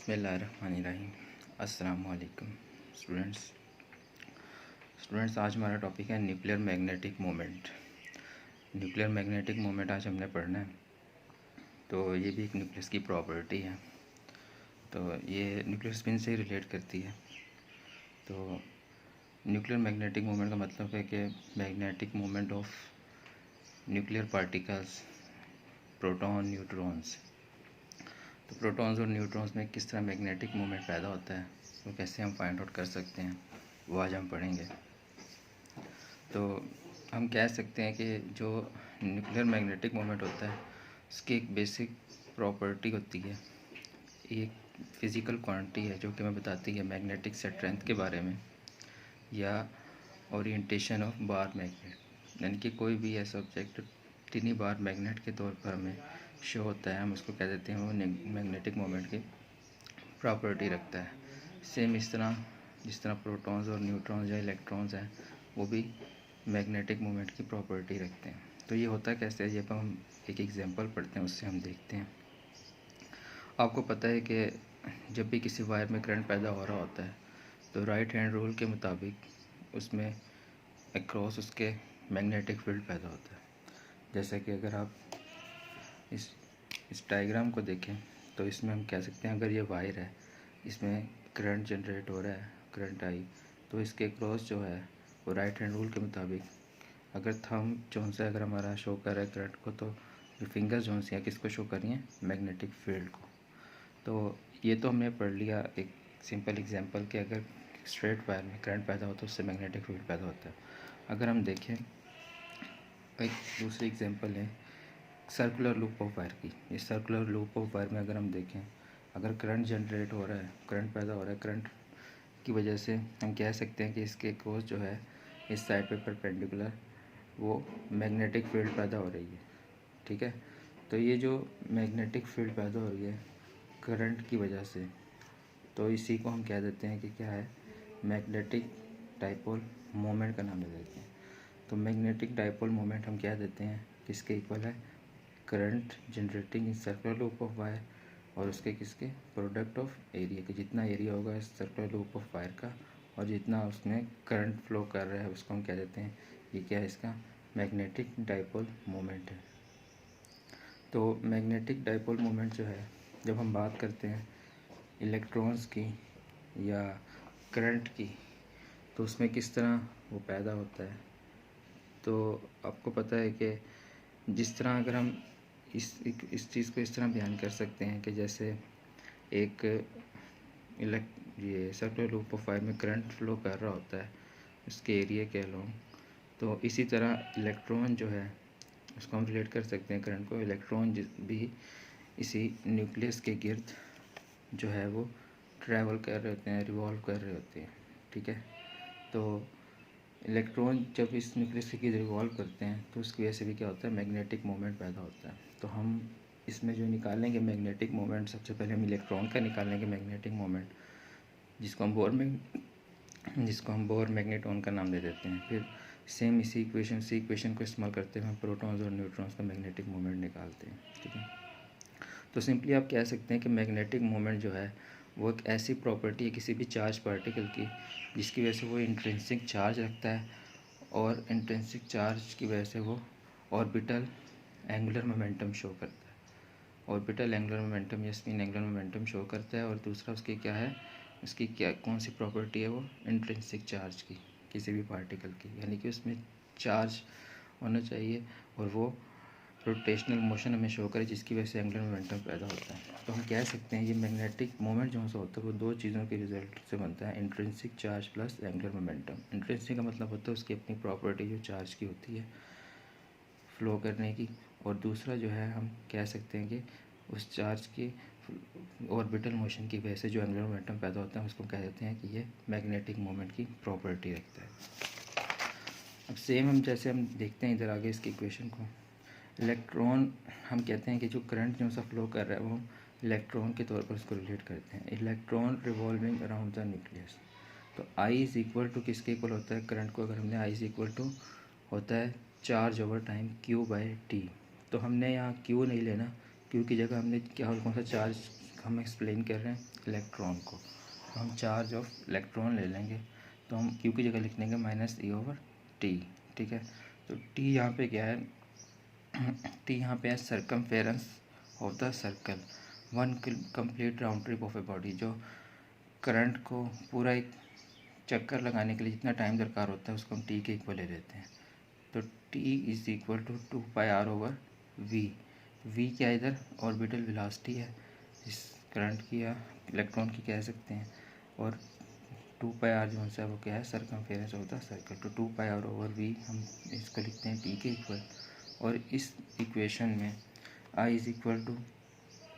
बिस्मिल्लाहिर्रहमानिर्रहीम। अस्सलाम वालेकुम स्टूडेंट्स आज हमारा टॉपिक है nuclear magnetic moment. Nuclear magnetic moment आज हमने पढ़ना है। तो ये भी एक न्यूक्लियस की प्रॉपर्टी है, तो ये न्यूक्लियर स्पिन से ही रिलेट करती है। तो न्यूक्लियर मैग्नेटिक मोमेंट का मतलब है कि magnetic moment of nuclear particles, proton, neutrons. तो प्रोटॉन्स और न्यूट्रॉन्स में किस तरह मैग्नेटिक मोमेंट पैदा होता है, वो कैसे हम फाइंड आउट कर सकते हैं, वो आज हम पढ़ेंगे। तो हम कह सकते हैं कि जो न्यूक्लियर मैग्नेटिक मोमेंट होता है उसकी एक बेसिक प्रॉपर्टी होती है, एक फ़िज़िकल क्वांटिटी है जो कि हमें बताती है मैग्नेटिक स्ट्रेंथ के बारे में या ओरिएंटेशन ऑफ बार मैग्नेट। यानी कि कोई भी ऐसा ऑब्जेक्ट टिनी बार मैग्नेट के तौर पर हमें शो होता है, हम उसको कह देते हैं वो मैग्नेटिक मोमेंट की प्रॉपर्टी रखता है। सेम इस तरह जिस तरह प्रोटॉन्स और न्यूट्रॉन्स या इलेक्ट्रॉन्स हैं वो भी मैग्नेटिक मोमेंट की प्रॉपर्टी रखते हैं। तो ये होता कैसे है, ये पर हम एक एग्जांपल पढ़ते हैं, उससे हम देखते हैं। आपको पता है कि जब भी किसी वायर में करंट पैदा हो रहा होता है तो राइट हैंड रूल के मुताबिक उसमें अक्रॉस उसके मैग्नेटिक फील्ड पैदा होता है। जैसे कि अगर आप इस डायग्राम को देखें तो इसमें हम कह सकते हैं, अगर ये वायर है, इसमें करंट जनरेट हो रहा है, करंट आई, तो इसके क्रॉस जो है वो राइट हैंड रूल के मुताबिक अगर थंब जोन से अगर हमारा शो कर रहा है करंट को, तो ये फिंगर जोन से किसको शो कर रही हैं, मैग्नेटिक फील्ड को। तो ये तो हमने पढ़ लिया एक सिंपल एग्जांपल कि अगर स्ट्रेट वायर में करंट पैदा होता है उससे मैग्नेटिक फील्ड पैदा होता है। अगर हम देखें एक दूसरी एग्जांपल है सर्कुलर लूप ऑफ वायर की। इस सर्कुलर लूप ऑफ वायर में अगर हम देखें, अगर करंट जनरेट हो रहा है, करंट पैदा हो रहा है, करंट की वजह से हम कह सकते हैं कि इसके क्रॉस जो है इस साइड पे परपेंडिकुलर वो मैग्नेटिक फील्ड पैदा हो रही है। ठीक है, तो ये जो मैग्नेटिक फील्ड पैदा हो रही है करंट की वजह से, तो इसी को हम कह देते हैं कि क्या है, मैग्नेटिक डाइपोल मोमेंट का नाम दे देते हैं। तो मैग्नेटिक डाइपोल मोमेंट हम क्या देते हैं, किसके इक्वल है, current generating in circular loop of wire और उसके किसके प्रोडक्ट ऑफ एरिया के, जितना एरिया होगा इस सर्कुलर लूप ऑफ वायर का और जितना उसमें करंट फ्लो कर रहा है उसको हम कह देते हैं, ये क्या है, इसका मैग्नेटिक डाइपोल मोमेंट है। तो मैग्नेटिक डाइपोल मोमेंट जो है, जब हम बात करते हैं इलेक्ट्रॉन्स की या करंट की, तो उसमें किस तरह वो पैदा होता है। तो आपको पता है कि जिस तरह अगर हम इस चीज़ को इस तरह बयान कर सकते हैं कि जैसे एक ये सर्कुलर लूप ऑफ वायर में करंट फ्लो कर रहा होता है उसके एरिया के अलोंग, तो इसी तरह इलेक्ट्रॉन जो है उसको हम रिलेट कर सकते हैं करंट को। इलेक्ट्रॉन भी इसी न्यूक्लियस के गिर्द जो है वो ट्रैवल कर रहे होते हैं, रिवॉल्व कर रहे होते हैं। ठीक है, तो इलेक्ट्रॉन जब इस न्यूक्लियस के गिर्द रिवॉल्व करते हैं तो उसकी वजह से भी क्या होता है, मैग्नेटिक मोमेंट पैदा होता है। तो हम इसमें जो निकालेंगे मैग्नेटिक मोमेंट, सबसे पहले हम इलेक्ट्रॉन का निकालेंगे मैग्नेटिक मोमेंट, जिसको हम बोर मैग्नेट्रॉन का नाम दे देते हैं। फिर सेम इसी इक्वेशन को इस्तेमाल करते हुए हम प्रोटॉन्स और न्यूट्रॉन्स का मैग्नेटिक मोमेंट निकालते हैं। ठीक है, तो सिंपली आप कह सकते हैं कि मैग्नेटिक मोमेंट जो है वो एक ऐसी प्रॉपर्टी है किसी भी चार्ज पार्टिकल की जिसकी वजह से वो इंट्रिंसिक चार्ज रखता है और इंट्रिंसिक चार्ज की वजह से वो ऑर्बिटल एंगुलर मोमेंटम शो करता है। ऑर्बिटल एंगुलर मोमेंटम या स्पिन एंगुलर मोमेंटम शो करता है। और दूसरा उसकी क्या है, उसकी क्या कौन सी प्रॉपर्टी है, वो इंट्रिंसिक चार्ज की, किसी भी पार्टिकल की, यानी कि उसमें चार्ज होना चाहिए और वो रोटेशनल मोशन हमें शो करे जिसकी वजह से एंगुलर मोमेंटम पैदा होता है। तो हम कह सकते हैं ये मैग्नेटिक मोमेंट जो सा होता है वो दो चीज़ों के रिजल्ट से बनता है, intrinsic charge plus angular momentum. Intrinsic का मतलब होता है उसकी अपनी प्रॉपर्टी जो चार्ज की होती है फ्लो करने की, और दूसरा जो है हम कह सकते हैं कि उस चार्ज की ऑर्बिटल मोशन की वजह से जो एंगुलर मोमेंटम पैदा होता है उसको कह देते हैं कि ये मैग्नेटिक मोमेंट की प्रॉपर्टी रखता है। अब सेम हम जैसे हम देखते हैं इधर आगे इसकी इक्वेशन को, इलेक्ट्रॉन हम कहते हैं कि जो करंट जो सा फ्लो कर रहा है वो इलेक्ट्रॉन के तौर पर उसको रिलेट करते हैं, electron revolving around the nucleus. तो आई इज़ इक्वल टू किसके इक्वल होता है, करंट को अगर हमने आई इज़ इक्वल टू होता है charge over time Q by T. तो हमने यहाँ क्यू नहीं लेना, क्यू की जगह हमने क्या कौन सा चार्ज हम एक्सप्लेन कर रहे हैं इलेक्ट्रॉन को, तो हम चार्ज ऑफ इलेक्ट्रॉन ले लेंगे, तो हम क्यू की जगह लिख देंगे -E/T। ठीक है, तो टी यहाँ पे क्या है, टी यहाँ पे है circumference of the circle, 1 complete round trip of a body. जो करंट को पूरा एक चक्कर लगाने के लिए जितना टाइम दरकार होता है उसको हम टी के इक्वल ले लेते हैं। तो T is equal to 2πr/v। V क्या है, इधर ऑर्बिटल वेलोसिटी है इस करंट की या इलेक्ट्रॉन की कह सकते हैं, और 2πr जो है वो क्या है, सरकमफेरेंस ऑफ द सर्कल। तो 2πr/v हम इसको लिखते हैं टी के इक्वल, और इस इक्वेशन में I is equal to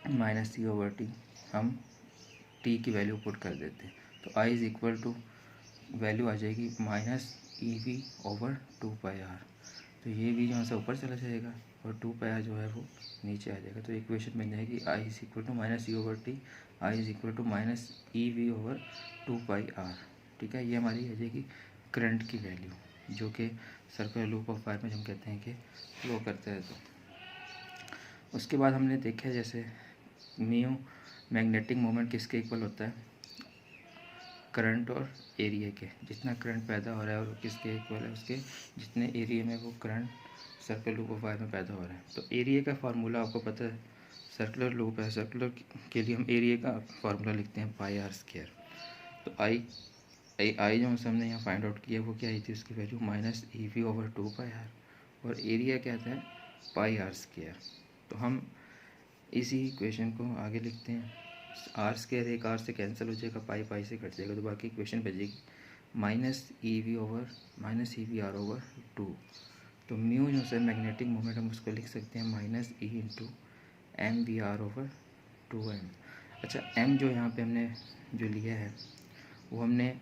-E/T हम टी की वैल्यू पुट कर देते हैं। तो I is equal to value आ जाएगी -EV/2πr। तो ये भी जो है ऊपर चला जाएगा और 2πr जो है वो नीचे आ जाएगा। तो इक्वेशन बन जाएगी I is equal to -E/T, I is equal to -EV/2πr। ठीक है, ये हमारी आ जाएगी करंट की वैल्यू, जो कि सर्कुलर लूप ऑफ वायर में हम कहते हैं कि फ्लो करता है। तो उसके बाद हमने देखा जैसे म्यू मैग्नेटिक मोमेंट किसके इक्वल होता है, करंट और एरिया के। जितना करंट पैदा हो रहा है और किसके इक्वल है, उसके जितने एरिया में वो current circular loop of wire में पैदा हो रहा है। तो एरिया का फार्मूला आपको पता है, सर्कुलर लूप है, सर्कुलर के लिए हम एरिया का फार्मूला लिखते हैं πr²। तो आई जो हमने यहाँ फाइंड आउट किया वो क्या आई थी, उसकी वैल्यू -EV/2πr, और एरिया क्या था, πr²। तो हम इसी इक्वेशन को आगे लिखते हैं, r², एक r से कैंसिल हो जाएगा, पाई से कट जाएगा, तो बाकी इक्वेशन बचेगी -EVr/2। तो म्यू जो है मैग्नेटिक मोमेंट, हम उसको लिख सकते हैं -E/mvr/2m। अच्छा, m जो यहाँ पे हमने जो लिया है वो हमने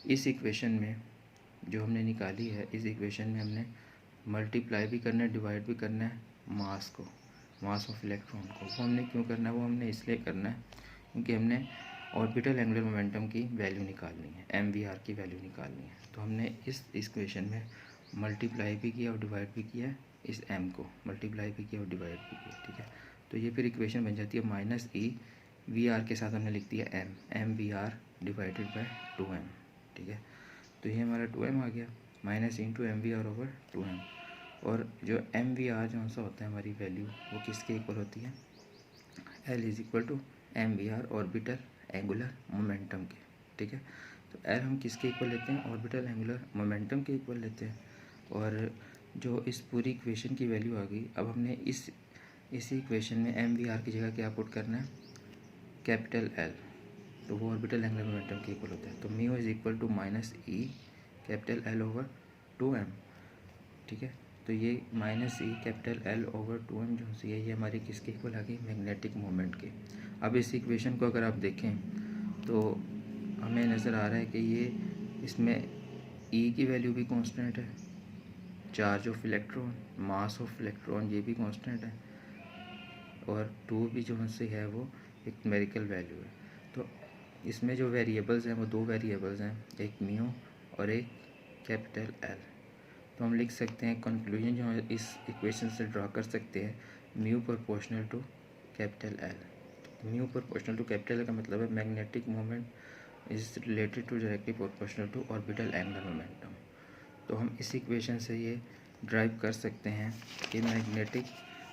इस इक्वेशन में जो हमने निकाली है, इस इक्वेशन में हमने मल्टीप्लाई भी करना है, डिवाइड भी करना है मास को, मास ऑफ इलेक्ट्रॉन को। वो हमने क्यों करना है, वो हमने इसलिए करना है क्योंकि हमने ऑर्बिटल एंगुलर मोमेंटम की वैल्यू निकालनी है, mvr की वैल्यू निकालनी है। तो हमने इस इक्वेशन में मल्टीप्लाई भी किया और डिवाइड भी किया, इस m को मल्टीप्लाई भी किया और डिवाइड भी किया। ठीक है, तो ये फिर इक्वेशन बन जाती है -EVr के साथ हमने लिख दिया mvr डिवाइडेड बाय 2m। ठीक है, तो ये हमारा 2m आ गया, -mvr/2m। और जो mvr जो सा होता है हमारी वैल्यू, वो किसके इक्वल होती है, L is equal to mvr orbital angular momentum के। ठीक है, तो L हम किसके इक्वल लेते हैं, ऑर्बिटल एंगुलर मोमेंटम के इक्वल लेते हैं। और जो इस पूरी इक्वेशन की वैल्यू आ गई, अब हमने इसी इक्वेशन में mvr की जगह क्या पुट करना है, कैपिटल L, तो वो ऑर्बिटल एंगुलर मोमेंटम के इक्वल होता है। तो mu is equal to -E capital L/2m। ठीक है, तो ये -E कैपिटल L/2m जो सी है, ये हमारी किसके इक्वल आ गई, मैग्नेटिक मोमेंट के। अब इस इक्वेशन को अगर आप देखें तो हमें नज़र आ रहा है कि ये इसमें E की वैल्यू भी कांस्टेंट है, charge of electron, mass of electron ये भी कांस्टेंट है, और 2 भी जो से है वो एक न्यूमेरिकल वैल्यू है। तो इसमें जो वेरिएबल्स हैं वो 2 वेरिएबल्स हैं, एक म्यू और एक कैपिटल L। तो हम लिख सकते हैं कंक्लूजन जो है इस इक्वेशन से ड्रा कर सकते हैं, mu proportional to capital L। Mu proportional to capital L का मतलब है magnetic moment is related to directly proportional to orbital angular momentum. तो हम इस इक्वेशन से ये ड्राइव कर सकते हैं कि magnetic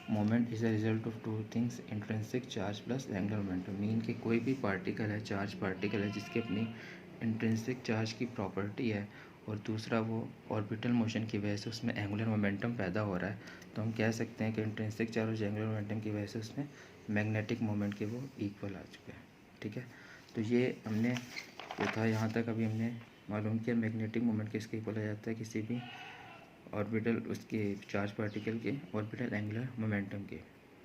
moment is a result of 2 things, intrinsic charge plus angular momentum. Mean कि कोई भी पार्टिकल है, चार्ज पार्टिकल है जिसकी अपनी इंट्रिंसिक चार्ज की प्रॉपर्टी है, और दूसरा वो ऑर्बिटल मोशन की वजह से उसमें एंगुलर मोमेंटम पैदा हो रहा है, तो हम कह सकते हैं कि इंट्रिंसिक चार्ज और एंगुलर मोमेंटम की वजह से उसमें मैग्नेटिक मोमेंट के वो इक्वल आ चुके हैं। ठीक है, तो ये हमने जो था यहाँ तक अभी हमने मालूम किया मैग्नेटिक मोमेंट किसके इक्वल आ जाता है, किसी भी ऑर्बिटल उसके चार्ज पार्टिकल के ऑर्बिटल एंगुलर मोमेंटम के।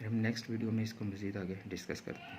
हम नेक्स्ट वीडियो में इसको मज़ीद आगे डिस्कस करते हैं।